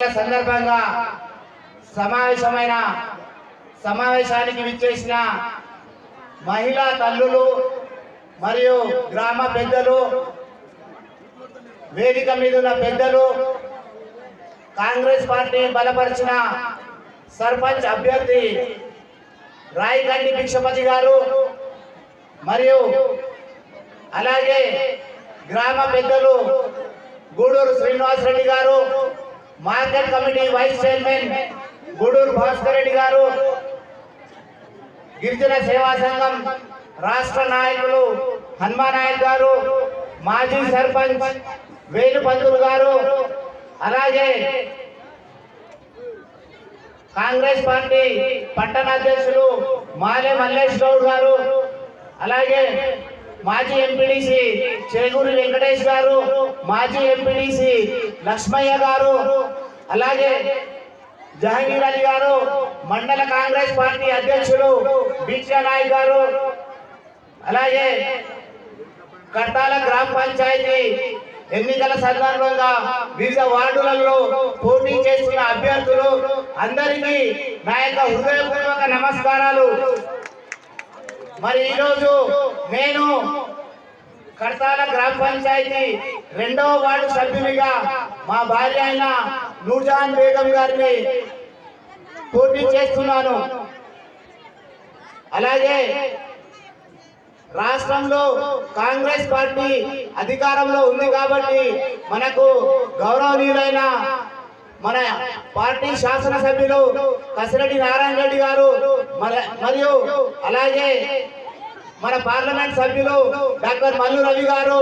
సందర్భంగా సమావేశానికి విచ్చేసిన మహిళా తల్లులు మరియు గ్రామ పెద్దలు, వేదిక మీద ఉన్న పెద్దలు, కాంగ్రెస్ పార్టీ బలపరిచిన సర్పంచ్ అభ్యర్థి రాయికంటి భిక్షపతి గారు మరియు అలాగే గ్రామ పెద్దలు గూడూరు శ్రీనివాస్ రెడ్డి గారు, market committee vice chairman Guduru Bhaskar Reddy గారు, గిరిజన సేవా సంఘం రాష్ట్ర నాయకులు హనుమానాయక్ గారు, మాజీ సర్పంచ్ వేణుపంతులు గారు, అలాగే కాంగ్రెస్ పార్టీ పట్టణ అధ్యక్షులు మాలే మల్లేష్ గౌడ్ గారు, అలాగే మాజీ ఎంపీడీసీ చేగూరి వెంకటేష్ గారు, మాజీ ఎంపీడీసీ లక్ష్మయ్య గారు, అలాగే జహంగీర్ అలీ గారు, మండల కాంగ్రెస్ పార్టీ అధ్యక్షులు బిచ్చా నాయక్ గారు, అలాగే కట్టాల గ్రామ పంచాయతీ ఎన్నికల సందర్భంగా వివిధ వార్డులలో పోటీ చేస్తున్న అభ్యర్థులు అందరికీ నా యొక్క హృదయపూర్వక నమస్కారాలు. మరి ఈరోజు నేను కడతాల గ్రామ పంచాయతీ 2వ వార్డు సభ్యునిగా మా భార్య అయిన నూర్జహాన్ బేగం గారిని పోటీ చేస్తున్నాను. అలాగే రాష్ట్రంలో కాంగ్రెస్ పార్టీ అధికారంలో ఉంది కాబట్టి మనకు గౌరవనీయులైన మన పార్టీ శాసనసభ్యులు కసిరెడ్డి నారాయణ రెడ్డి గారు మరియు అలాగే మన పార్లమెంట్ సభ్యులు డాక్టర్ మల్లు రవి గారు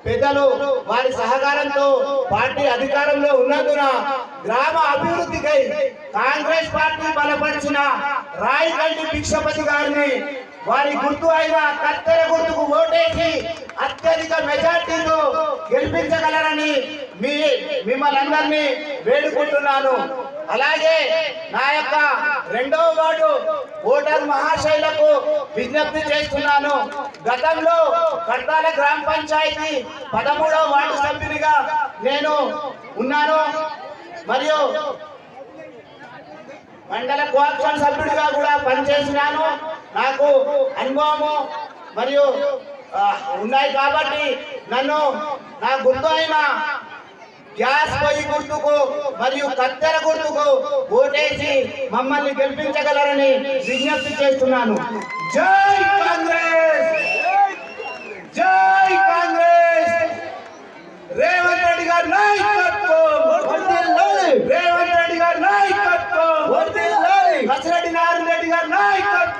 పెద్దలు వారి సహకారంతో పార్టీ అధికారంలో ఉన్నందున గ్రామ అభివృద్ధికై కాంగ్రెస్ పార్టీ బలపరిచిన రాయికంటి భిక్షపతి గారిని వారి గుర్తు అయిన కత్తెర గుర్తుకు ఓటేసి అత్యధిక మెజార్టీతో గెలిపించగలరని మిమ్మల్ని అందరినీ వేడుకుంటున్నాను. అలాగే నా యొక్క 2వ వార్డు ఓటర్ మహాశైలకు విజ్ఞప్తి చేస్తున్నాను. గతంలో కడతాల గ్రామ పంచాయతీ 13వ వార్డు సభ్యునిగా నేను ఉన్నాను మరియు మండల కోఆప్షన్ సభ్యుడిగా కూడా పనిచేసినాను. నాకు అనుభవము మరియు ఉన్నాయి కాబట్టి నన్ను నా గుర్తు అయిన గ్యాస్ పొయ్యి గుర్తుకు మరియు కత్తెర గుర్తుకు ఓటేసి మమ్మల్ని గెలిపించగలరని విజ్ఞప్తి చేస్తున్నాను. జై కాంగ్రెస్, జై కాంగ్రెస్, రేవంత్ రెడ్డి గారి నాయకత్వం.